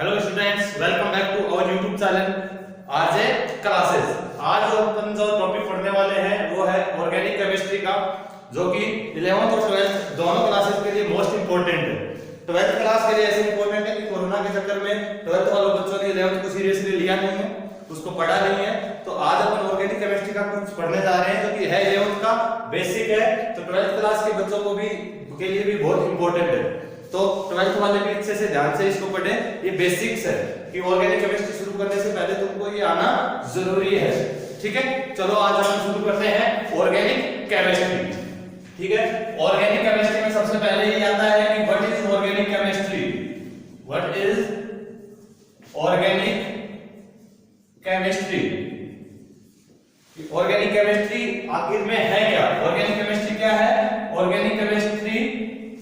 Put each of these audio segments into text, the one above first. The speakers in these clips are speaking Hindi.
Hello students, welcome back to our YouTube channel. आज है क्लासेस। आज अपन जो टॉपिक पढ़ने वाले हैं वो है ऑर्गेनिक केमिस्ट्री का, जो कि 11th और 12th दोनों क्लासेस के लिए मोस्ट इंपॉर्टेंट है। 12th क्लास के लिए ऐसे इंपॉर्टेंट है कि कोरोना के चक्कर में 12th वालों बच्चों ने 11th को सीरियसली लिया नहीं है, उसको पढ़ा नहीं है। तो आज अपन ऑर्गेनिक केमिस्ट्री का कुछ पढ़ने जा रहे हैं जो कि है 11th का बेसिक है, तो 12th क्लास के बच्चों को भी के लिए भी बहुत इंपॉर्टेंट है। तो 12th वाले भी अच्छे से ध्यान से इसको पढ़ें। ये बेसिक्स है कि ऑर्गेनिक केमिस्ट्री शुरू करने से पहले तुमको ये आना जरूरी है। ठीक है, चलो आज हम शुरू करते हैं ऑर्गेनिक केमिस्ट्री। ठीक है, ऑर्गेनिक केमिस्ट्री में सबसे पहले ये आता है कि what is organic chemistry. What is organic chemistry. Organic chemistry आखिर में है क्या? ऑर्गेनिक केमिस्ट्री क्या है? ऑर्गेनिक केमिस्ट्री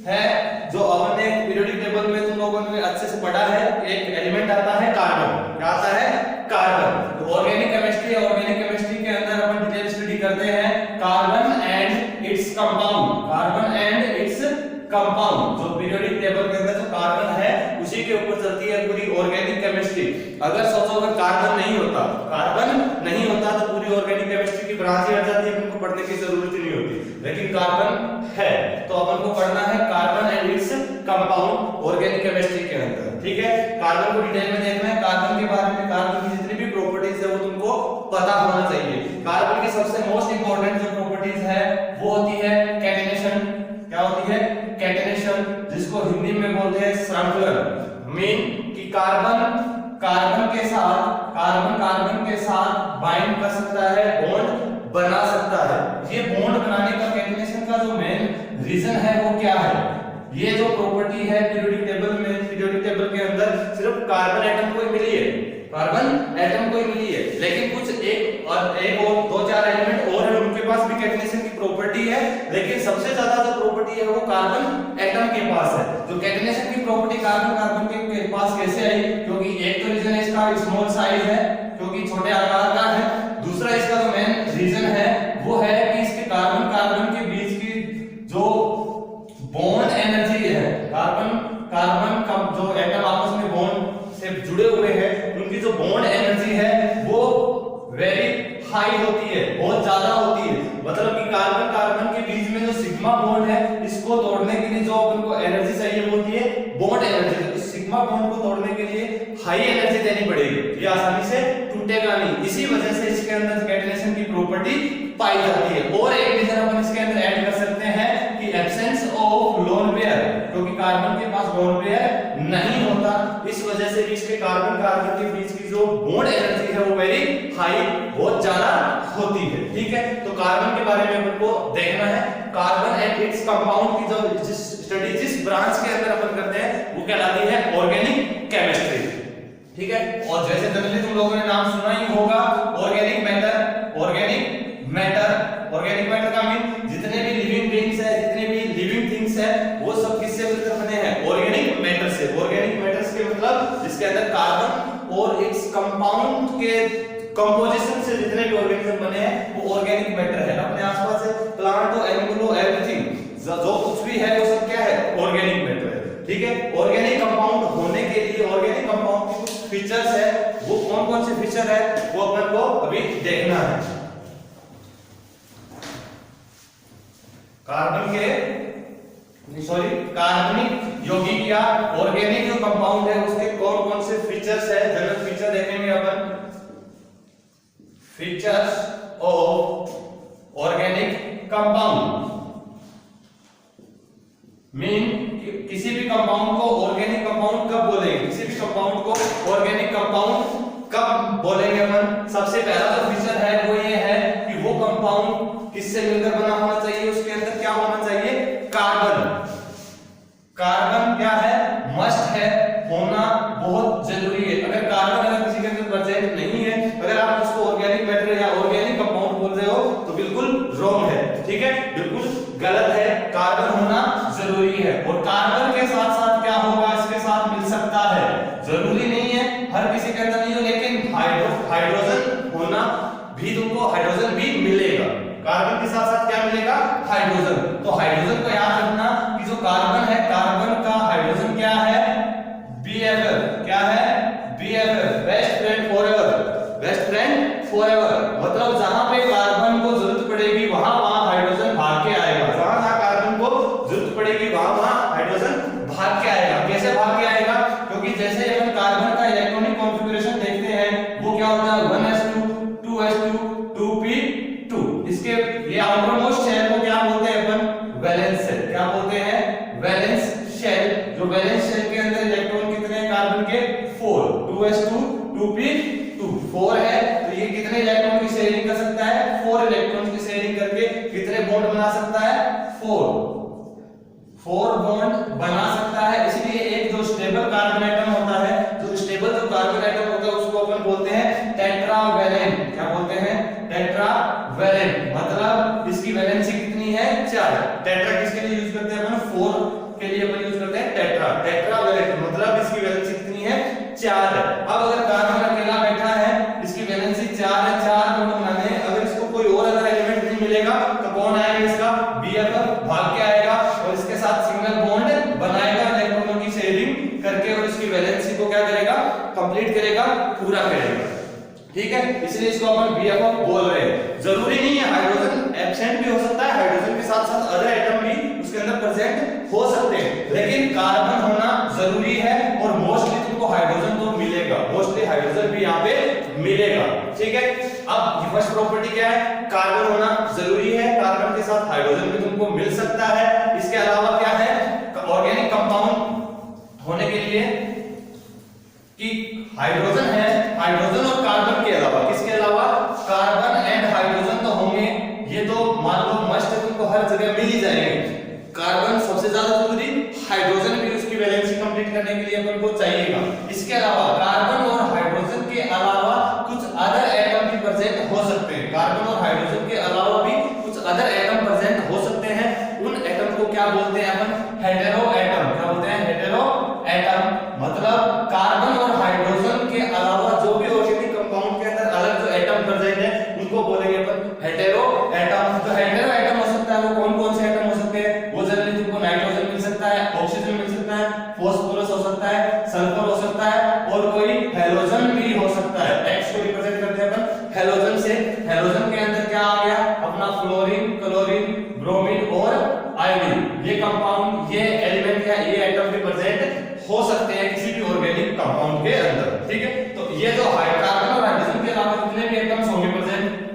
है जो हमने पीरियोडिक टेबल में तुम लोगों ने अच्छे से पढ़ा है, एक एलिमेंट आता है कार्बन। क्या आता है? कार्बन। तो ऑर्गेनिक केमिस्ट्री, ऑर्गेनिक केमिस्ट्री के अंदर अपन डिटेल स्टडी करते हैं carbon and its compound. Carbon and its compound, जो पीरियोडिक टेबल के अंदर जो कार्बन है उसी के ऊपर चलती है पूरी ऑर्गेनिक केमिस्ट्री। अगर सोचो अगर कार्बन नहीं होता तो पूरी ऑर्गेनिक केमिस्ट्री की ब्रांच ही हट जाती है, अपन को पढ़ने की जरूरत ही नहीं होती। लेकिन कार्बन है तो अपन को पढ़ना है carbon and its compound organic chemistry के अंदर। ठीक है, कार्बन को डिटेल में देखना है। कार्बन के बारे में, कार्बन की जितनी भी प्रॉपर्टीज है वो तुमको पता होना चाहिए। कार्बन की सबसे मोस्ट इंपॉर्टेंट जो प्रॉपर्टीज है वो होती है कैटेनेशन। क्या होती है? कैटेनेशन, जिसको हिंदी में बोलते हैं श्रृंखलन। मीन कि कार्बन कार्बन के साथ बाइंड कर सकता है, बॉन्ड बना सकता है। ये बॉन्ड बनाने का कैटेनेशन का जो मेन रीजन है वो क्या है? ये जो प्रॉपर्टी है पीरियोडिक टेबल में, पीरियोडिक टेबल के अंदर सिर्फ कार्बन एटम को ही मिली है, कार्बन एटम को ही मिली है। लेकिन कुछ एक और दो चार एलिमेंट और है, उनके पास भी कैटेनेशन की प्रॉपर्टी है, लेकिन सबसे ज्यादा जो प्रॉपर्टी है वो कार्बन एटम के पास है। जो कैटेनेशन की प्रॉपर्टी कार्बन के पास कैसे आई? क्योंकि एक तो रीजन इसका स्मॉल साइज है, क्योंकि छोटे आकार का है। दूसरा इसका जो मेन रीजन है वो है कि इसके कार्बन के बीच की जो बॉन्ड एनर्जी है, कार्बन का जो एटम आपस में बॉन्ड से जुड़े हुए हैं, उनकी जो बॉन्ड एनर्जी है वो वेरी हाई होती है, बहुत ज्यादा होती है। मतलब कि कार्बन के बीच में जो सिग्मा बॉन्ड है, इसको तोड़ने के लिए जो अपन को एनर्जी चाहिए वो होती है बॉन्ड एनर्जी। तो सिग्मा बॉन्ड को तोड़ने के लिए हाई एनर्जी देनी पड़ेगी, ये आसानी से टूटेगा नहीं। इसी वजह से इसके अंदर कैटेनेशन की प्रॉपर्टी पाई जाती है। और एक रीजन अपन इसके अंदर ऐड कर सकते हैं कि एब्सेंस ऑफ लोन पेयर, क्योंकि कार्बन के पास लोन पेयर नहीं होता, इस वजह से भी इसके कार्बन के बीच की जो बॉन्ड एनर्जी है वो वेरी हाई, बहुत ज्यादा होती है। ठीक है, तो कार्बन के बारे में अपन को देखना है। कार्बन एंड इट्स कंपाउंड की जो स्टडी जिस ब्रांच के अंदर अपन करते हैं वो कहलाती है ऑर्गेनिक केमिस्ट्री। ठीक है, और जैसे जनरली तुम लोगों ने नाम सुना ही होगा ऑर्गेनिक मैटर। ऑर्गेनिक मैटर का मीन जितने भी लिविंग बीइंग्स है, जितने भी लिविंग थिंग्स है, वो सब किससे मिलकर बने हैं? ऑर्गेनिक मैटर से। ऑर्गेनिक मैटर्स के मतलब जिसके अंदर कार्बन और इट्स कंपाउंड के कंपोजिशन से जितने भी ऑर्गेनिज्म बने हैं वो ऑर्गेनिक मैटर है। अपने आसपास से प्लांट और एनिमल, एवरीथिंग जो कुछ भी है वो सब क्या है? ऑर्गेनिक मैटर है। ठीक है, ऑर्गेनिक कंपाउंड होने के लिए ऑर्गेनिक कंपाउंड के कुछ फीचर्स है, वो कौन कौन से फीचर है वो अपन को अभी देखना है। कार्बनिक यौगिक या ऑर्गेनिक जो कंपाउंड है उसके कौन कौन से फीचर्स है, जनरल फीचर देखेंगे अपन। Features of organic compound mean किसी भी कंपाउंड को ऑर्गेनिक कंपाउंड कब बोलेंगे? किसी भी कंपाउंड को ऑर्गेनिक कंपाउंड कब बोलेंगे अपन? सबसे पहला जो फीचर है वो ये है कि वो कंपाउंड किससे मिलकर बना होना चाहिए, उसके अंदर क्या होना चाहिए? कार्बन। कार्बन क्या है? मस्ट है, होना बहुत जरूरी है। अगर किसी के अंदर प्रेजेंट नहीं है, अगर आप उसको ऑर्गेनिक मैटर या ऑर्गेनिक कंपाउंड बोल रहे हो तो बिल्कुल रॉन्ग है। ठीक है, बिल्कुल गलत है। कार्बन होना जरूरी है। और कार्बन के साथ साथ क्या होगा? इसके साथ मिल सकता है, जरूरी नहीं है हर किसी के अंदर नहीं हो, लेकिन हाइड्रोजन होना भी, तुमको हाइड्रोजन भी मिलेगा। कार्बन के साथ साथ क्या मिलेगा? हाइड्रोजन। तो हाइड्रोजन को याद रखना कि जो कार्बन है, कार्बन का हाइड्रोजन क्या है? BF क्या है? BFF, best friend forever, best friend forever मतलब जहां पे कार्बन को जरूरत पड़ेगी वहां हाइड्रोजन भाग के आएगा, जहां कार्बन को जरूरत पड़ेगी वहां हाइड्रोजन भाग के आएगा। कैसे भाग के आएगा? क्योंकि जैसे अपन कार्बन का इलेक्ट्रॉनिक कॉन्फ़िगरेशन देखते हैं वो क्या होता है 1s2 2s2 2p2। इसके ये आउटर मोस्ट शेल को क्या बोलते हैं अपन? Valence shell. क्या बोलते हैं? Valence shell. जो वैलेंस शेल के अंदर इलेक्ट्रॉन कितने हैं कार्बन के? 4, 2s2 2p2 4 है, तो ये कितने इलेक्ट्रॉन की शेयरिंग कर सकता है? 4 इलेक्ट्रॉन की शेयरिंग करके कितने बॉन्ड बना सकता है? 4 बॉन्ड बना सकता है। इसलिए एक जो स्टेबल कार्बन एटम होता है, जो स्टेबल जो कार्बन एटम होता है उसको अपन बोलते हैं टेट्रावैलेंट। क्या बोलते हैं? टेट्रावैलेंट। मतलब इसकी वैलेंसी कितनी है? 4। टेट्रा किसके लिए यूज करते हैं अपन? 4 के लिए अपन यूज करते हैं टेट्रा। टेट्रावैलेंट मतलब इसकी वैलेंसी कितनी है? 4 है। अब अगर कार्बन अकेला बैठा है, इसकी वैलेंसी 4 है, 4 बॉन्ड बनाने हैं, अगर इसको कोई और अगर एलिमेंट नहीं मिलेगा तो कौन आएगा? इसका BFF भाग के आएगा और इसके साथ सिंगल बॉन्ड बनाएगा इलेक्ट्रॉनों की शेयरिंग करके और इसकी वैलेंसी को क्या करेगा? कंप्लीट करेगा, पूरा करेगा। ठीक है, इसलिए इसको अपन BFF बोल रहे हैं। जरूरी नहीं है हाइड्रोजन एब्सेंट भी हो सकता है, हाइड्रोजन के साथ साथ अदर एटम भी उसके अंदर प्रेजेंट हो सकते हैं, लेकिन कार्बन होना जरूरी है और मोस्टली तुमको हाइड्रोजन तो मिलेगा, मोस्टली हाइड्रोजन भी यहाँ पे मिलेगा। ठीक है, अब फर्स्ट प्रॉपर्टी क्या है? कार्बन होना जरूरी है, कार्बन के साथ हाइड्रोजन भी तुमको मिल सकता है। इसके अलावा क्या है? ऑर्गेनिक कंपाउंड होने के लिए कि हाइड्रोजन है, हाइड्रोजन और कार्बन के अलावा, किसके अलावा? कार्बन एंड हाइड्रोजन तो होंगे, ये तो मान लो मस्ट तुमको हर जगह मिल ही जाएंगे। कार्बन सबसे ज्यादा जरूरी, हाइड्रोजन भी उसकी वैलेंसी कंप्लीट करने के लिए अपन को चाहिएगा। इसके अलावा कार्बन और हाइड्रोजन के अलावा कुछ अदर एटम भी प्रेजेंट हो सकते हैं, कार्बन और हाइड्रोजन के अलावा भी कुछ अदर एटम प्रेजेंट हो सकते हैं। उन एटम को क्या बोलते हैं अपन? Hetero atom. क्या बोलते हैं? Hetero atom. मतलब कार्बन और हाइड्रोजन के अलावा जो भी ऑर्गेनिक कंपाउंड के अंदर अलग जो एटम प्रेजेंट है उनको बोलेंगे अपन हेटेरो एटम। जो हेटेरो एटम हो सकता है वो कौन-कौन से एटम हो सकते हैं? वो जनरली तुमको नाइट्रोजन मिल सकता है, ऑक्सीजन मिल सकता है, फास्फोरस हो सकता है, सल्फर हो सकता है और कोई हैलोजन भी हो सकता है। एक्स को रिप्रेजेंट करते हैं अपन हैलोजन से। हैलोजन के अंदर क्या आ गया? अपना फ्लोरीन, क्लोरीन, ब्रोमीन और आयोडीन। ये कंपाउंड, ये एलिमेंट या ये एटम भी प्रेजेंट हो सकते हैं किसी भी ऑर्गेनिक कंपाउंड के अंदर। ठीक है, तो ये जो कार्बन और हाइड्रोजन के अलावा जितने भी एटम्स होंगे प्रेजेंट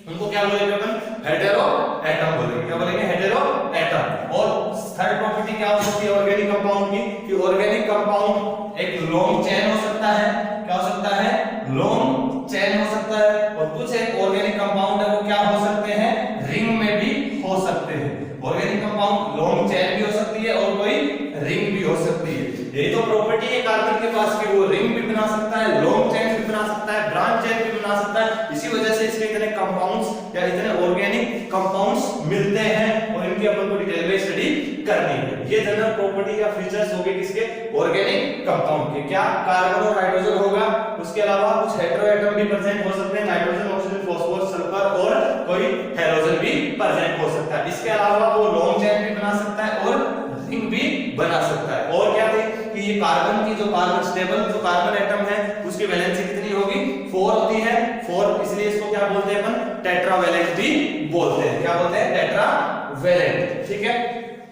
उनको क्या बोलेंगे अपन? हेटेरो एटम बोलेंगे। क्या बोलेंगे? Hetero atom. और थर्ड प्रॉपर्टी क्या हो सकती है ऑर्गेनिक कंपाउंड की? कि ऑर्गेनिक कंपाउंड एक लॉन्ग चेन हो सकता है। क्या हो सकता है? लॉन्ग चेन हो सकता है। और कुछ एक ऑर्गेनिक कंपाउंड है वो क्या हो सकते हैं? रिंग में भी हो सकते हैं। ऑर्गेनिक कंपाउंड लॉन्ग चेन भी हो सकती है और कोई रिंग भी हो सकती है। यही तो प्रॉपर्टी है कार्बन के पास कि वो रिंग भी बना सकता है, लॉन्ग चेन भी बना सकता है, ब्रांच चेन भी बना सकता है। इसी वजह से इसके इतने कंपाउंड्स या इतने ऑर्गेनिक कंपाउंड्स मिलते हैं और इनकी अपन को डिटेल में स्टडी करनी है। ये जनरल प्रॉपर्टी या फीचर्स होंगे किसके? ऑर्गेनिक कंपाउंड के। क्या? कार्बन और हाइड्रोजन होगा, उसके अलावा कुछ हेटेरो एटम भी प्रेजेंट हो सकते हैं, नाइट्रोजन, ऑक्सीजन, फास्फोरस, सल्फर और कोई हैलोजन भी प्रेजेंट हो सकता है। इसके अलावा वो लॉन्ग चेन भी बना सकता है और रिंग भी बना सकता है। और क्या थे कि ये कार्बन की जो कार्बन स्टेबल जो कार्बन एटम है उसकी वैलेंसी कितनी होगी? 4 होती है। 4 इसलिए इसको क्या बोलते हैं अपन? टेट्रावैलेंट भी बोलते हैं। क्या बोलते हैं? टेट्रावैलेंट। ठीक है,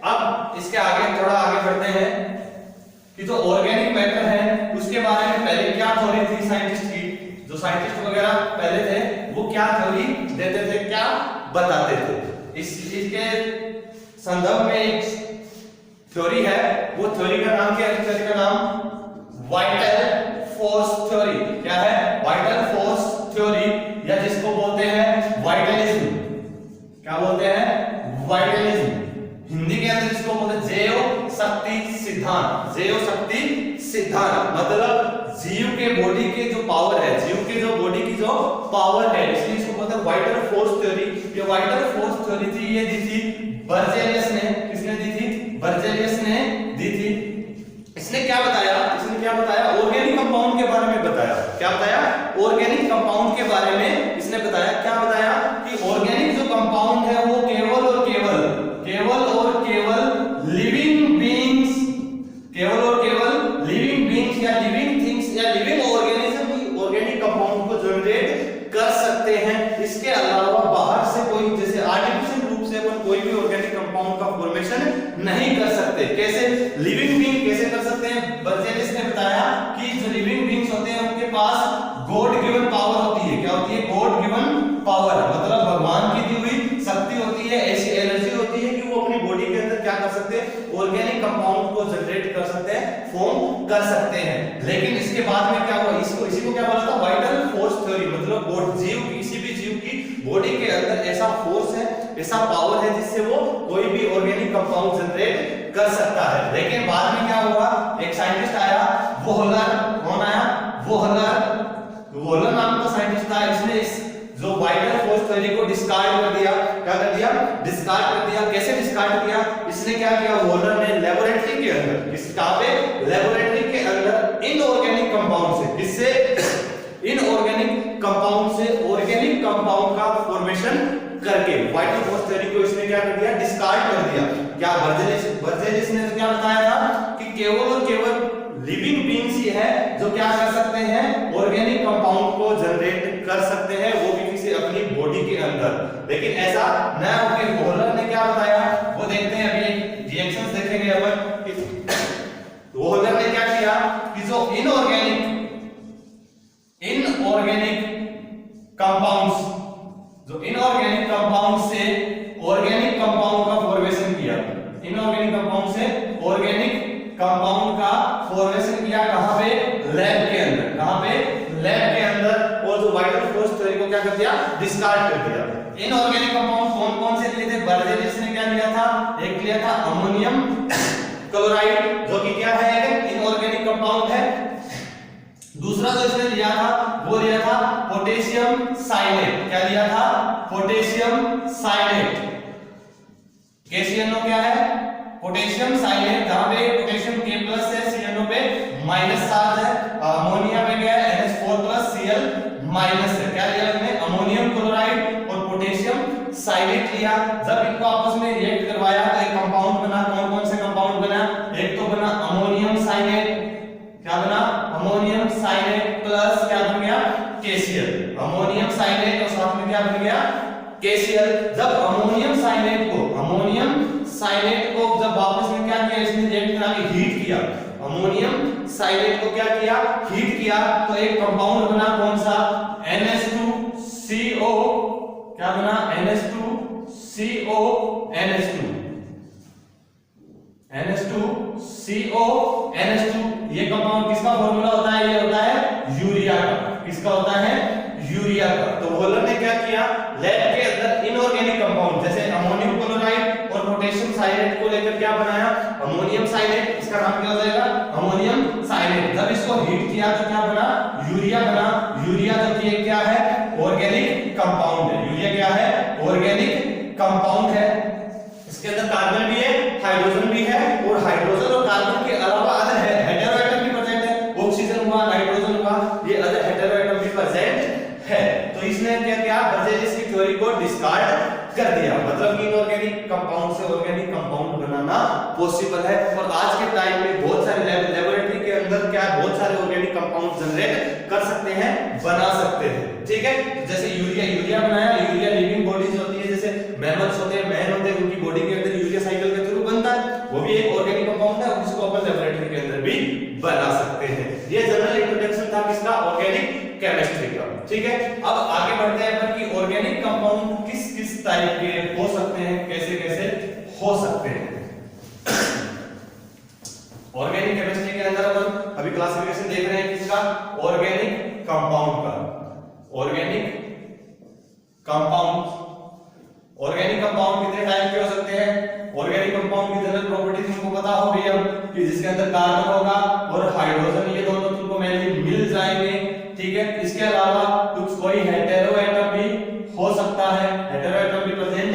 अब इसके आगे थोड़ा आगे बढ़ते हैं कि जो ऑर्गेनिक मैटर है उसके बारे में पहले क्या थ्योरी थी साइंटिस्ट की? जो साइंटिस्ट वगैरह पहले थे वो क्या थ्योरी देते थे, क्या बताते थे? इसके संदर्भ में एक थ्योरी है, वो थ्योरी का नाम क्या है? थ्योरी का नाम वाइटल फोर्स थ्योरी। क्या है? वाइटल फोर्स थ्योरी, या जिसको बोलते हैं वाइटलिज्म। क्या बोलते हैं? वाइटलिज्म। हिंदी के अंदर इसको बोलते हैं जैव शक्ति सिद्धांत। जैव शक्ति सिद्धांत मतलब जीव के बॉडी के जो पावर है, जीव के जो बॉडी की जो पावर है, इसलिए इसको बोलते हैं वाइटल फोर्स थ्योरी। ये वाइटल फोर्स थ्योरी थी, ये दी थी बर्जेलियस ने। किसने दी थी? बर्जेलियस ने दी थी। इसने क्या बताया? इसने क्या बताया? ऑर्गेनिक कंपाउंड के बारे में बताया। क्या बताया? ऑर्गेनिक कंपाउंड के बारे में इसने बताया। क्या बताया? कि ऑर्गेनिक जो कंपाउंड है वो केवल और केवल लिविंग बीइंग्स, केवल और केवल लिविंग बीइंग्स या लिविंग थिंग्स या लिविंग जीव, किसी भी जीव की बॉडी के अंदर ऐसा फोर्स है, ऐसा पावर है जिससे वो कोई भी ऑर्गेनिक कंपाउंड जनरेट कर सकता है। लेकिन बाद में क्या हुआ, एक साइंटिस्ट आया, वोहलर। कौन आया? वोहलर नाम का साइंटिस्ट था। इसने इस जो वाइटल फोर्स थ्योरी को डिस्कार्ड कर दिया। क्या कर दिया? डिस्कार्ड कर दिया। कैसे डिस्कार्ड किया? इसने क्या किया, वोहलर ने लेबोरेटरी के अंदर, लेबोरेटरी के अंदर इनऑर्गेनिक कंपाउंड से, किससे? इनऑर्गेनिक कंपाउंड से ऑर्गेनिक कंपाउंड का फॉर्मेशन करके वाइटल फोर्स थ्योरी को इसने क्या कर दिया? डिस्कार्ड कर दिया। क्या बर्जेलिस ने क्या बताया था कि केवल और केवल लिविंग बीइंग्स ही है जो क्या कर सकते हैं, ऑर्गेनिक कंपाउंड को जनरेट कर सकते हैं, वो भी किसी अपनी बॉडी के अंदर। लेकिन ऐसा न होकर वोहलर ने क्या बताया, वो देखते हैं। अभी रिएक्शंस देखेंगे अपन। वोहलर ने क्या किया कि जो इनऑर्गेनिक कंपाउंड्स, जो इनऑर्गेनिक कंपाउंड से ऑर्गेनिक कंपाउंड का फॉर्मेशन किया, इनऑर्गेनिक कंपाउंड से ऑर्गेनिक कंपाउंड का फॉर्मेशन किया। कहां पे? लैब के अंदर। कहां पे? लैब के अंदर। और जो वाइटल फोर्स थ्योरी को क्या कर दिया? डिस्कार्ड कर दिया। इनऑर्गेनिक कंपाउंड कौन कौन से लिए थे? बर्जेलिस ने क्या लिया था? एक लिया था अमोनियम क्लोराइड, जो कि क्या है? एक इनऑर्गेनिक कंपाउंड है। दूसरा जो इसने लिया था वो लिया था पोटेशियम साइनेट। क्या लिया था? पोटेशियम साइनेट। KCNO क्या है? पोटेशियम साइनेट, जहां पे पोटेशियम K+ है, CNO पे माइनस चार्ज है। अमोनिया पे क्या है? NH4+ Cl- है। क्या लिया हमने? अमोनियम क्लोराइड और पोटेशियम साइनेट लिया। जब इनको आपस में रिएक्ट करवाया तो एक कंपाउंड बना। कौन कौन से कंपाउंड बना? एक तो बना अमोनियम साइनेट। क्या बना? अमोनियम साइनेट प्लस क्या बन गया? KCl। अमोनियम साइनेट और साथ में क्या बन गया? KCl। जब अमोनियम साइनेट को जब वापस में क्या किया, इसने रिएक्ट करा के हीट किया। अमोनियम साइनेट को क्या किया? हीट किया, तो एक कंपाउंड बना। कौन सा? NH2CO। क्या बना? NH2CO NH2 ये कंपाउंड किसका फॉर्मूला होता है? ये होता है यूरिया का। किसका होता है? यूरिया का। तो वोहलर ने क्या किया, लैब के अंदर इनऑर्गेनिक कंपाउंड जैसे अमोनियम क्लोराइड और पोटेशियम साइनेट को लेकर क्या बनाया? Ammonium cyanate. इसका नाम क्या हो जाएगा? Ammonium cyanate. जब इसको हीट किया तो क्या बना? यूरिया बना। यूरिया जो कि क्या है? ऑर्गेनिक कंपाउंड है। यूरिया क्या है? ऑर्गेनिक कंपाउंड है। इसके अंदर कार्बन भी है, हाइड्रोजन भी है, और हाइड्रोजन और कार्बन के अलावा अदर हेटेरो एटम भी प्रेजेंट है। ऑक्सीजन हुआ, नाइट्रोजन हुआ, ये अदर हेटेरो एटम भी प्रेजेंट है। तो इसने क्या किया? बर्जेलिस की थ्योरी को डिस्कार्ड कर दिया। मतलब कि इनऑर्गेनिक कंपाउंड से ऑर्गेनिक कंपाउंड बनाना पॉसिबल है। और आज के टाइम में बहुत सारे लेबोरेटरी के अंदर क्या बहुत सारे ऑर्गेनिक कंपाउंड जनरेट कर सकते हैं, बना सकते हैं। ठीक है, जैसे यूरिया बनाया। यूरिया लिविंग बॉडीज होती है, जैसे मैमल्स होते हैं, मैन होते हैं, उनकी बॉडी के अंदर यूरिया साइकिल के थ्रू बनता है। वो भी एक ऑर्गेनिक कंपाउंड है, उसको अपन लेबोरेटरी के अंदर भी बना सकते हैं। ये जनरल इंट्रोडक्शन था किसका? ऑर्गेनिक केमिस्ट्री का। ठीक है, अब आगे बढ़ते हैं अपन कि ऑर्गेनिक कंपाउंड किस किस टाइप के हो सकते हैं, कैसे कैसे हो सकते हैं। ऑर्गेनिक केमिस्ट्री के अंदर अपन अभी क्लासिफिकेशन देख रहे हैं किसका? ऑर्गेनिक कंपाउंड का। ऑर्गेनिक कंपाउंड कितने टाइप के हो सकते हैं? ऑर्गेनिक कंपाउंड की जनरल प्रॉपर्टीज तुमको पता होगी अब कि जिसके अंदर कार्बन होगा और हाइड्रोजन, ये दोनों तुमको मेनली मिल जाएंगे। ठीक है, इसके अलावा कुछ कोई हेटेरो एटम भी हो सकता है, हेटेरो एटम भी प्रेजेंट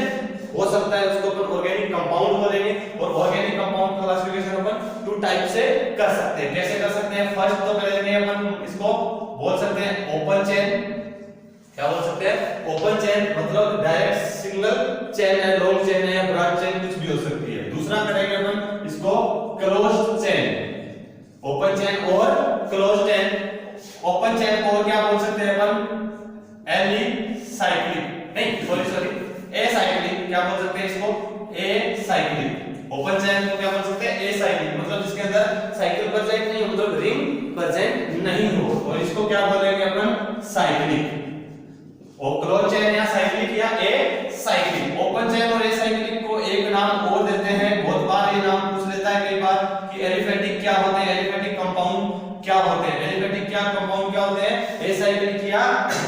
हो सकता है, उसको अपन ऑर्गेनिक कंपाउंड बोलेंगे। और ऑर्गेनिक कंपाउंड क्लासिफिकेशन अपन 2 टाइप से कर सकते हैं। कैसे कर सकते हैं? फर्स्ट तो करेंगे अपन इसको बोल सकते हैं ओपन चेन। क्या बोल सकते हैं? ओपन चेन मतलब डायरेक्ट सिंगल चेन है, लॉन्ग चेन है, ब्रांच चेन कुछ भी हो सकती है। दूसरा करेंगे अपन इसको क्लोज्ड चेन। ओपन चेन और क्लोज्ड चेन। ओपन चेन को क्या बोल सकते हैं अपन? एलिसाइक्लिक, नहीं सॉरी एसाइक्लिक। क्या बोल सकते हैं इसको? एसाइक्लिक। ओपन चेन को क्या बोल सकते हैं? एसाइक्लिक, मतलब जिसके अंदर साइकिल प्रेजेंट नहीं हो, मतलब रिंग प्रेजेंट नहीं हो। और इसको क्या बोलेंगे अपन? साइक्लिक। और क्लोज चेन या साइक्लिक या एसाइक्लिक। ओपन चेन और एसाइक्लिक को एक नाम और देते हैं, बहुत बार ये नाम पूछ लेता है कई बार कि एलिफेटिक क्या होते हैं, एलिफेटिक कंपाउंड क्या होते हैं, एलिफेटिक क्या कंपाउंड क्या होते हैं, एसाइक्लिक या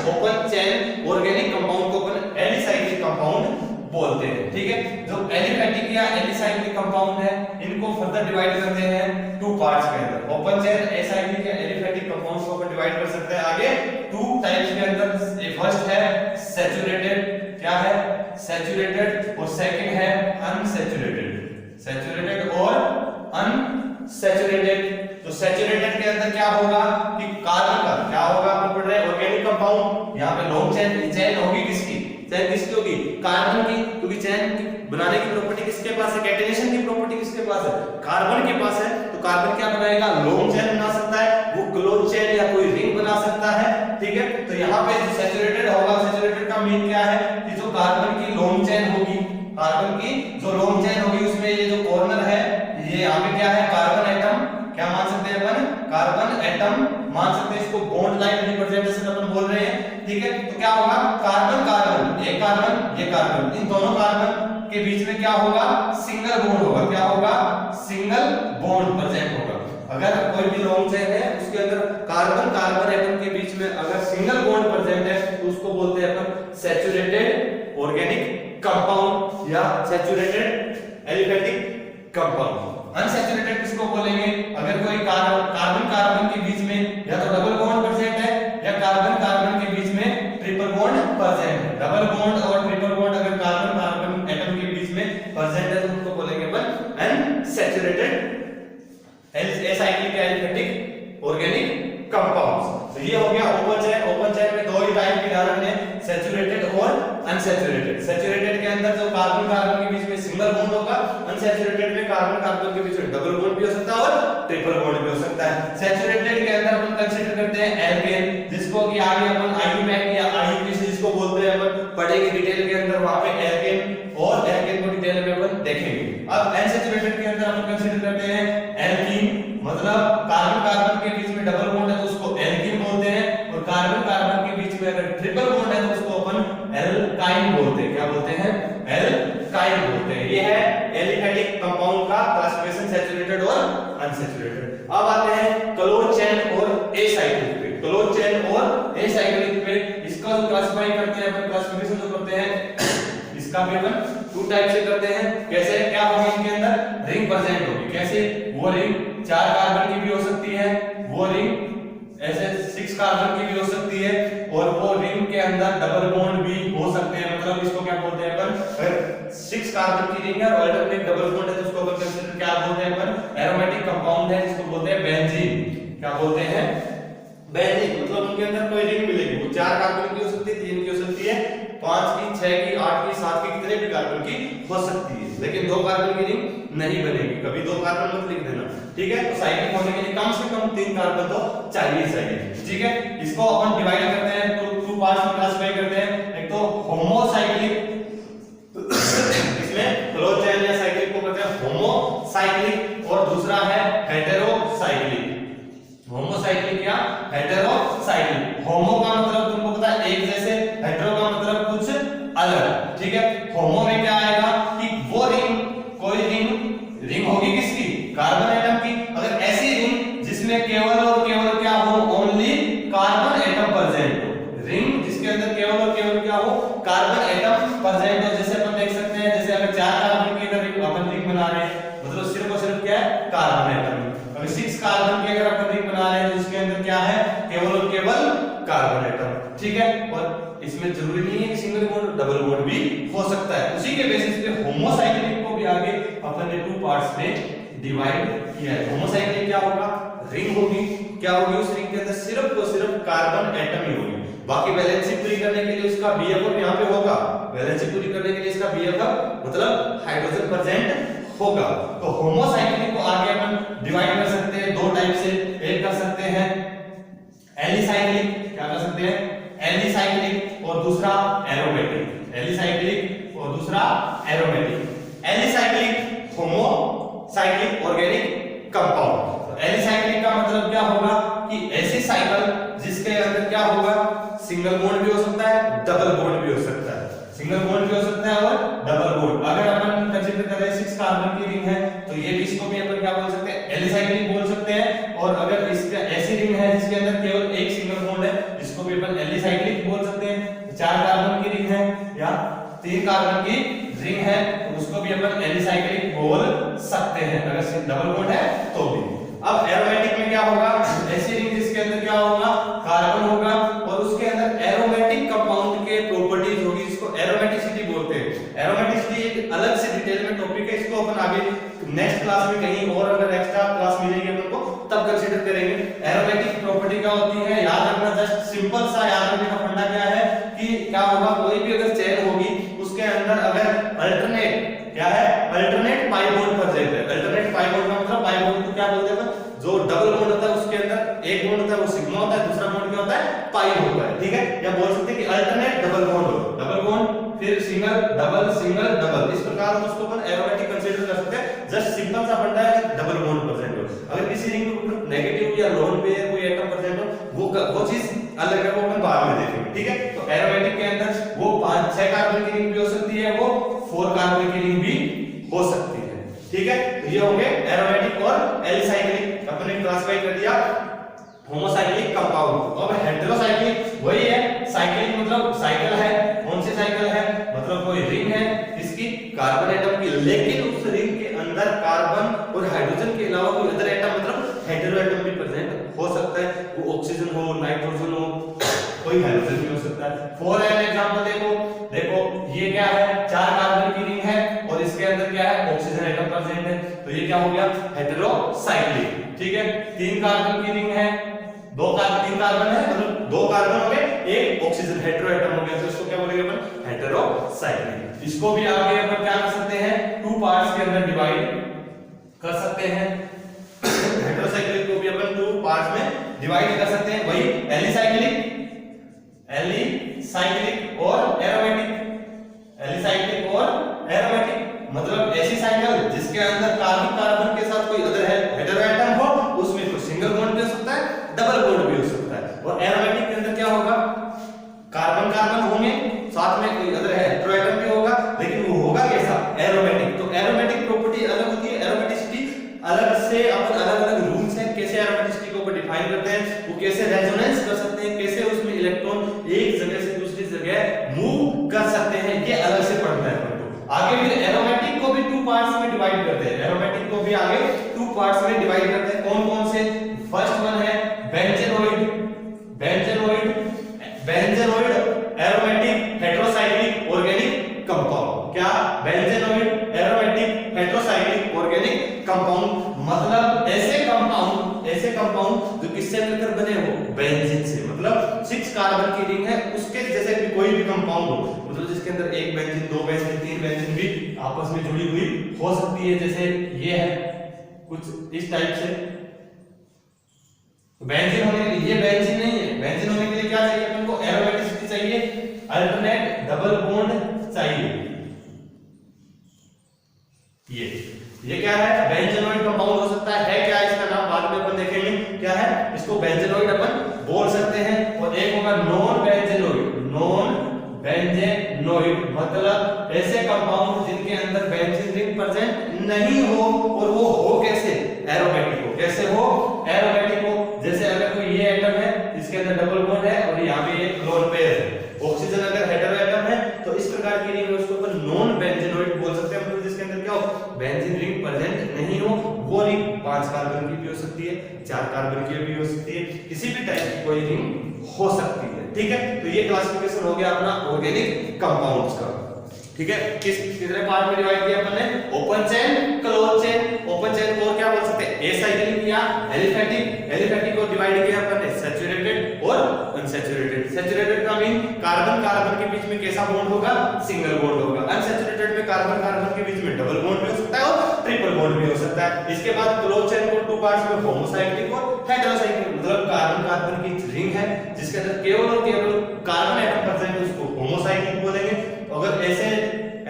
ओपन चेन ऑर्गेनिक कंपाउंड को अपन एलिसाइक्लिक कंपाउंड बोलते हैं। ठीक है, जो एलिफैटिक या एलिसाइक्लिक कंपाउंड है इनको फर्दर डिवाइड करते हैं टू पार्ट्स के अंदर। ओपन चेन एसाइक्लिक या एलिफैटिक कंपाउंड्स को अपन डिवाइड कर सकते हैं आगे टू टाइप्स के अंदर। फर्स्ट है सैचुरेटेड, क्या है सैचुरेटेड, और सेकंड है अनसैचुरेटेड। सैचुरेटेड और अनसैचुरेटेड। तो सैचुरेटेड के अंदर क्या होगा कि कार्बन का क्या होगा, अपन पढ़ रहे हैं ऑर्गेनिक कंपाउंड। यहाँ पे लॉन्ग चेन होगी किसकी, चेन किसकी होगी, कार्बन की, क्योंकि चेन बनाने की प्रॉपर्टी किसके पास है, कैटेनेशन की प्रॉपर्टी किसके पास है, कार्बन के पास है। तो कार्बन क्या बनाएगा, लॉन्ग चेन बना सकता है, वो क्लोज चेन या कोई रिंग बना सकता है। ठीक है, तो यहाँ पे जो सैचुरेटेड होगा, सैचुरेटेड का मीन क्या है कि जो कार्बन की लॉन्ग चेन होगी, कार्बन की जो लॉन्ग चेन होगी उसमें ये जो कॉर्नर है ये यहाँ पे क्या है, कार्बन एटम, क्या मान सकते हैं अपन, कार्बन एटम मान सकते हैं इसको, बॉन्ड लाइन रिप्रेजेंटेशन अपन बोल रहे हैं। ठीक है, तो क्या होगा, कार्बन कार्बन, ये कार्बन, इन दोनों कार्बन के बीच में क्या होगा, सिंगल बॉन्ड होगा। क्या होगा, सिंगल बॉन्ड प्रेजेंट होगा। अगर कोई भी लॉन्ग चेन है उसके अंदर कार्बन कार्बन एटम के बीच में अगर सिंगल बॉन्ड प्रेजेंट है तो उसको बोलते हैं अपन सैचुरेटेड ऑर्गेनिक कंपाउंड या सैचुरेटेड एलिफैटिक कंपाउंड। अनसैचुरेटेड किसको बोलेंगे, अगर कोई कार्बन कार्बन के बीच में या तो डबल बॉन्ड प्रेजेंट है या कार्बन कार्बन के बीच में ट्रिपल बॉन्ड प्रेजेंट है। डबल बॉन्ड और ट्रिपल बॉन्ड अगर कार्बन कार्बन एटम के बीच में प्रेजेंट है तो उनको बोलेंगे अपन unsaturated acyclic aliphatic organic compounds. तो ये हो गया ओपन चेन। ओपन चेन में दो ही टाइप के उदाहरण है, सैचुरेटेड और अनसैचुरेटेड। सैचुरेटेड के अंदर जो कार्बन कार्बन के बीच में सिंगल बॉन्ड होगा, अनसैचुरेटेड में कार्बन कार्बन के बीच में डबल बॉन्ड भी हो सकता है और ट्रिपल बॉन्ड भी हो सकता है। सैचुरेटेड के अंदर अपन कंसीडर करते हैं एल्केन, जिसको कि आगे अपन आईयूपैक या आईयूपीएसी जिसको बोलते हैं अपन पढ़ेंगे डिटेल के अंदर, वहां पे एल्केन और एल्केन को डिटेल में अपन देखेंगे। अब अनसैचुरेटेड के अंदर अपन कंसीडर करते हैं एल्कीन, मतलब कार्बन कार्बन के बीच में डबल बॉन्ड है तो उसको एल्कीन बोलते हैं, और कार्बन कार्बन के बीच में अगर ट्रिपल बॉन्ड है तो उसको अपन एल्काइन बोलते हैं। क्या बोलते हैं, एल्काइन बोलते हैं। ये है एलिफैटिक कंपाउंड का क्लासिफिकेशन, सैचुरेटेड और अनसैचुरेटेड। अब आते हैं क्लोज चेन और एसाइक्लिक पे। क्लोज चेन और एसाइक्लिक पे इसका जो क्लासिफाई करते हैं अपन, क्लासिफिकेशन जो करते हैं इसका भी अपन टू टाइप से करते हैं। कैसे, क्या होगी इनके अंदर रिंग प्रेजेंट होगी। कैसे, वो रिंग 4 कार्बन की भी हो सकती है, वो रिंग ऐसे 6 कार्बन की भी हो सकती है, और वो रिंग के अंदर डबल बॉन्ड भी हो सकते हैं। मतलब इसको क्या बोलते हैं अपन, अगर 6 कार्बन की रिंग है और अल्टरनेट में डबल बॉन्ड है तो उसको अपन कंसीडर क्या बोलते हैं अपन, एरोमेटिक कंपाउंड है, जिसको बोलते हैं बेंजीन। क्या बोलते हैं, बेंजीन। मतलब उनके अंदर कोई रिंग मिलेगी, वो 4 कार्बन की हो सकती है, 3 की हो सकती है, 5 की, 6 की, 8 की, 7 की, कितने भी कार्बन की हो सकती है, लेकिन 2 कार्बन की रिंग नहीं बनेगी। कभी 2 कार्बन मत लिख देना। ठीक है, तो साइक्लिक होने के लिए कम से कम 3 कार्बन तो चाहिए। ठीक है, इसको अपन डिवाइड करते हैं तो टू पार्ट्स में क्लासिफाई करते हैं। एक तो होमोसाइक्लिक, इसमें क्लोज चेन या साइक्लिक को कहते हैं होमोसाइक्लिक, और दूसरा है हेटेरोसाइक्लिक। होमोसाइक्लिक या हेटेरोसाइक्लिक। होमो का मतलब तुमको पता है एक जैसे, हेटेरो का मतलब कुछ अलग। ठीक है, होमो में क्या आएगा कि वो रिंग, कोई रिंग होगी किसकी, कार्बन एटम की। अगर ऐसी रिंग जिसमें केवल और केवल क्या हो, ओनली कार्बन एटम प्रेजेंट हो, रिंग जिसके अंदर केवल और केवल क्या हो, कार्बन एटम प्रेजेंट हो। जैसे अपन देख सकते हैं, जैसे अगर 4 कार्बन की अगर अपन रिंग बना रहे हैं मतलब सिर्फ और सिर्फ क्या है, कार्बन एटम। अगर 6 कार्बन की अगर अपन रिंग बना रहे हैं तो इसके अंदर क्या है, केवल और केवल कार्बन एटम। ठीक है, और इसमें जरूरी नहीं है कि सिंगल बॉन्ड, डबल बॉन्ड भी हो सकता है। उसी के बेसिस पे होमोसाइक्लिक को भी आगे अपन ने 2 पार्ट्स में डिवाइड किया है। होमोसाइक्लिक क्या होगा, रिंग होगी, क्या होगी, उस रिंग के अंदर सिर्फ और सिर्फ कार्बन एटम ही होगी, बाकी वैलेंसी पूरी करने के लिए उसका BF यहाँ पे होगा। वैलेंसी पूरी करने के लिए इसका BF मतलब हाइड्रोजन प्रेजेंट होगा। तो होमोसाइक्लिक को आगे अपन डिवाइड कर सकते हैं 2 टाइप से। एक कर सकते हैं एलिसाइक्लिक, क्या कर सकते हैं, एलिसाइक्लिक, और दूसरा एरोमेटिक। एलिसाइक्लिक और दूसरा aromatic. Alicyclic homocyclic organic compound. Alicyclic का मतलब क्या होगा कि ऐसी साइकिल जिसके अंदर क्या होगा, सिंगल बॉन्ड भी हो सकता है, डबल बॉन्ड भी हो सकता है, सिंगल बॉन्ड भी हो सकता है और डबल बॉन्ड। अगर अपन कंसीडर करें 6 कार्बन की रिंग है तो ये इसको भी अपन क्या बोल सकते हैं, एलिसाइक्लिक बोल सकते हैं। और अगर इसका ऐसी रिंग है जिसके अंदर केवल एक सिंगल बॉन्ड है, इसको भी अपन एलिसाइक्लिक बोल क्या होगा, कार्बन होगा, और उसके अंदर एरोमेटिक कंपाउंड के प्रॉपर्टीज होगी, जिसको एरोमेटिसिटी बोलते हैं। एरोमेटिसिटी एक अलग से डिटेल में टॉपिक है, इसको अपन आगे नेक्स्ट क्लास में कहीं और अगर एक्स्ट्रा क्लास मिलेगी अपन को तब कंसीडर करेंगे। एरोमेटिक प्रॉपर्टी क्या होती है, याद रखना, जस्ट सिंपल सा याद रखने का फंडा क्या है कि क्या होगा, कोई भी अगर चेन होगी उसके अंदर अगर अल्टरनेट क्या है, अल्टरनेट पाई बॉन्ड प्रेजेंट है। अल्टरनेट पाई बॉन्ड का मतलब पाई बॉन्ड को क्या बोलते हैं, जो डबल बॉन्ड होता है उसके अंदर एक बॉन्ड होता है वो सिग्मा होता है, दूसरा बॉन्ड क्या होता है, पाई होता है, ठीक है। या बोल सकते हैं कि अल्टरनेट डबल बॉन्ड हो, डबल बॉन्ड फिर सिंगल डबल सिंगल डबल, इस प्रकार हम उसको अपन एरोमेटिक कंसीडर कर सकते हैं। जस्ट सिंपल सा फंडा है कि डबल बॉन्ड प्रेजेंट हो। अगर किसी रिंग में नेगेटिव या लोन पेयर कोई एटम प्रेजेंट हो, वो चीज अलग है, वो अपन बाद में देखेंगे, ठीक है। तो एरोमेटिक के अंदर वो 5-6 कार्बन की रिंग भी हो सकती है, वो 4 कार्बन की रिंग भी हो सकती है, ठीक है। तो ये होंगे एरोमेटिक और एलिसाइक्लिक, अपन ने क्लासिफाई कर दिया होमोसाइक्लिक कंपाउंड। अब हेटेरोसाइक्लिक वही है, साइक्लिक मतलब साइकिल है, कौन सी साइकिल है, मतलब कोई रिंग है इसकी कार्बन एटम की, लेकिन उस रिंग के अंदर कार्बन और हाइड्रोजन के अलावा कोई अदर एटम मतलब हेटेरो एटम भी प्रेजेंट हो सकता है, वो ऑक्सीजन हो, नाइट्रोजन हो, कोई हाइड्रोजन भी हो सकता है। फॉर एन एग्जांपल देखो ये क्या है, 4 कार्बन की रिंग है और इसके अंदर क्या है, ऑक्सीजन एटम प्रेजेंट है, तो ये क्या हो गया, हेटेरोसाइक्लिक, ठीक है। 3 कार्बन की रिंग है, 3 कार्बन है, मतलब 2 कार्बन हो गए, एक ऑक्सीजन, हेटेरो एटम हो गया, तो इसको क्या बोलेंगे अपन, हेटेरोसाइक्लिक। इसको भी आगे अपन क्या कर सकते हैं, 2 पार्ट्स के अंदर डिवाइड कर सकते हैं। हेटेरोसाइक्लिक को भी अपन 2 पार्ट्स में डिवाइड कर सकते हैं, वही एलिसाइक्लिक और एरोमेटिक। एलिसाइक्लिक और एरोमेटिक मतलब ऐसी साइकिल जिसके अंदर कार्बन के साथ कोई अदर हेटेरो एटम हो, उसमें कोई सिंगल बॉन्ड भी हो सकता है, डबल बॉन्ड भी हो सकता है। और एरोमेटिक के अंदर क्या होगा, कार्बन होंगे, साथ में कोई अदर हेटेरो एटम भी होगा, लेकिन वो होगा कैसा, एरोमेटिक। तो एरोमेटिक प्रॉपर्टी अलग होती है, एरोमेटिसिटी अलग से अपन अलग-अलग रूल्स हैं कैसे एरोमेटिसिटी को डिफाइन करते हैं, वो कैसे रेजोनेंस कर सकते हैं, कैसे उसमें इलेक्ट्रॉन एक जगह से दूसरी जगह मूव कर सकते हैं, ये अलग से पढ़ना है अपन को। आगे फिर एरोमेटिक को भी 2 पार्ट्स में डिवाइड करते हैं, एरोमेटिक को भी आगे 2 पार्ट्स में डिवाइड करते हैं। कौन-कौन से, फर्स्ट वन है benzenoid aromatic heterocyclic organic compound. क्या, benzenoid aromatic heterocyclic organic compound मतलब ऐसे कंपाउंड जो किससे मिलकर बने हो, बेंजीन से, मतलब 6 कार्बन की रिंग है, उसके जैसे भी कोई भी कंपाउंड हो, मतलब जिसके अंदर 1 बेंजीन, 2 बेंजीन, 3 बेंजीन भी आपस में जुड़ी हुई हो सकती है, जैसे ये है कुछ इस टाइप से। बेंजीन होने के लिए, ये बेंजीन नहीं है, बेंजीन होने के लिए क्या चाहिए अपन को, एरोमेटिसिटी चाहिए, अल्टरनेट डबल बॉन्ड चाहिए। ये क्या है, बेंजेनोइड कंपाउंड हो सकता है क्या, इसका नाम बाद में अपन देखेंगे क्या है, इसको बेंजेनोइड अपन बोल सकते हैं। और एक होगा नॉन बेंजेनोइड मतलब ऐसे कंपाउंड जिनके अंदर बेंजीन रिंग प्रेजेंट नहीं हो, और वो हो कैसे, एरोमेटिक हो। कैसे हो, एरोमेटिक हो। जैसे अगर कोई ये एटम है, इसके अंदर डबल बॉन्ड है और यहाँ पे एक लोन पेयर है, ऑक्सीजन अगर हेटेरो एटम है, तो इस प्रकार की रिंग है उसको अपन नॉन बेंजेनोइड बोल सकते हैं, मतलब जिसके अंदर क्या हो, बेंजीन रिंग प्रेजेंट नहीं हो, वो रिंग 5 कार्बन की भी हो सकती है, 4 कार्बन की भी हो सकती है, किसी भी टाइप की कोई रिंग हो सकती है, ठीक है। तो ये क्लासिफिकेशन हो गया अपना ऑर्गेनिक कंपाउंड्स का, ठीक है। कितने पार्ट में डिवाइड किया अपन ने, open chain, close chain. Open chain को क्या बोल सकते हैं, एसाइक्लिक या एलिफैटिक को डिवाइड किया अपन ने सैचुरेटेड और अनसैचुरेटेड। सैचुरेटेड का मीन कार्बन के बीच में कैसा बॉन्ड होगा, सिंगल बॉन्ड होगा। अनसैचुरेटेड में कार्बन के बीच में डबल बॉन्ड भी हो सकता है और ट्रिपल बॉन्ड भी हो सकता है। इसके बाद क्लोज चेन को 2 पार्ट्स में होमोसाइक्लिक और हेटेरोसाइक्लिक, मतलब कार्बन की रिंग है जिसके अंदर केवल और केवल कार्बन एटम प्रेजेंट है, उसको होमोसाइक्लिक बोलेंगे। अगर ऐसे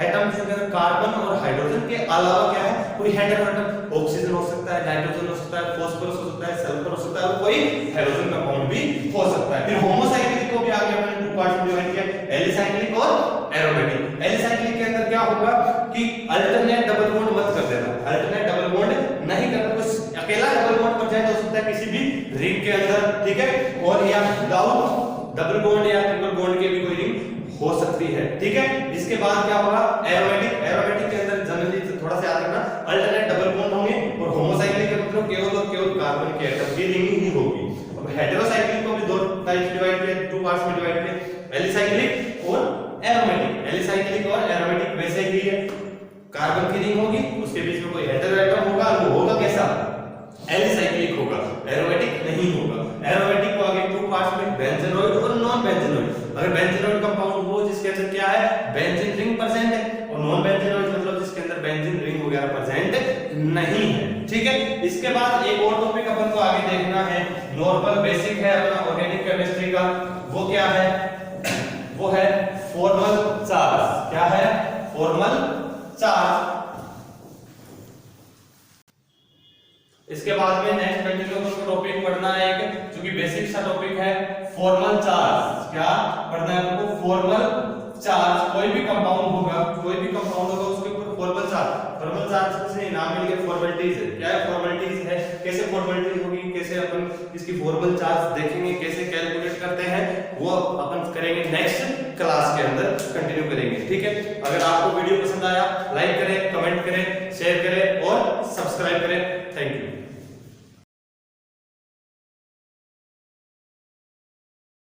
एटम जिसके अंदर कार्बन और हाइड्रोजन के अलावा क्या है, कोई हेटेरो एटम, ऑक्सीजन हो सकता है, नाइट्रोजन हो सकता है, फास्फोरस हो सकता है, सल्फर हो सकता है, और कोई हाइड्रोजन कंपाउंड भी हो सकता है। फिर होमोसाइक्लिक को भी आगे हमने 2 पार्ट्स में डिवाइड किया, एलिसाइक्लिक और एरोमेटिक। एलिसाइक्लिक के अंदर क्या होगा कि अल्टरनेट डबल बॉन्ड मत कर देना, अल्टरनेट डबल बॉन्ड नहीं करना, कुछ अकेला डबल बॉन्ड पर जाए तो हो सकता है किसी भी रिंग के अंदर, ठीक है। और या विदाउट डबल बॉन्ड या ट्रिपल बॉन्ड के भी कोई रिंग हो सकती है, ठीक है। इसके बाद क्या होगा, एरोमेटिक के अंदर जनरली थोड़ा सा याद रखना, अल्टरनेट डबल बॉन्ड होंगे, और होमोसाइक्लिक का मतलब केवल और केवल कार्बन के एटम की रिंग ही होगी। और हेटेरोसाइक्लिक पार्ट्स में, बेंजीनोइड और नॉन बेंजीनोइड। अगर बेंजीनोइड कंपाउंड हो जिसके अंदर क्या है, बेंजीन रिंग प्रेजेंट है, और नॉन बेंजीनोइड मतलब जिसके अंदर बेंजीन रिंग वगैरह प्रेजेंट नहीं है। ठीक है, इसके बाद एक और टॉपिक अपन को आगे देखना है, नॉर्मल बेसिक है अपना ऑर्गेनिक केमिस्ट्री का। वो क्या है, वो है फॉर्मल चार्ज। क्या है, फॉर्मल चार्ज। इसके बाद में नेक्स्ट कंटिन्यू टॉपिक पढ़ना है एक, जो कि बेसिक सा टॉपिक है, फॉर्मल चार्ज। क्या पढ़ना है आपको, फॉर्मल चार्ज। कोई भी कंपाउंड होगा, कोई भी कंपाउंड होगा उसके ऊपर फॉर्मल चार्ज। फॉर्मल चार्ज से नाम मिल गया फॉर्मेलिटीज है। क्या है, फॉर्मेलिटीज है। कैसे फॉर्मेलिटीज होगी, कैसे अपन इसकी फॉर्मल चार्ज देखेंगे, कैसे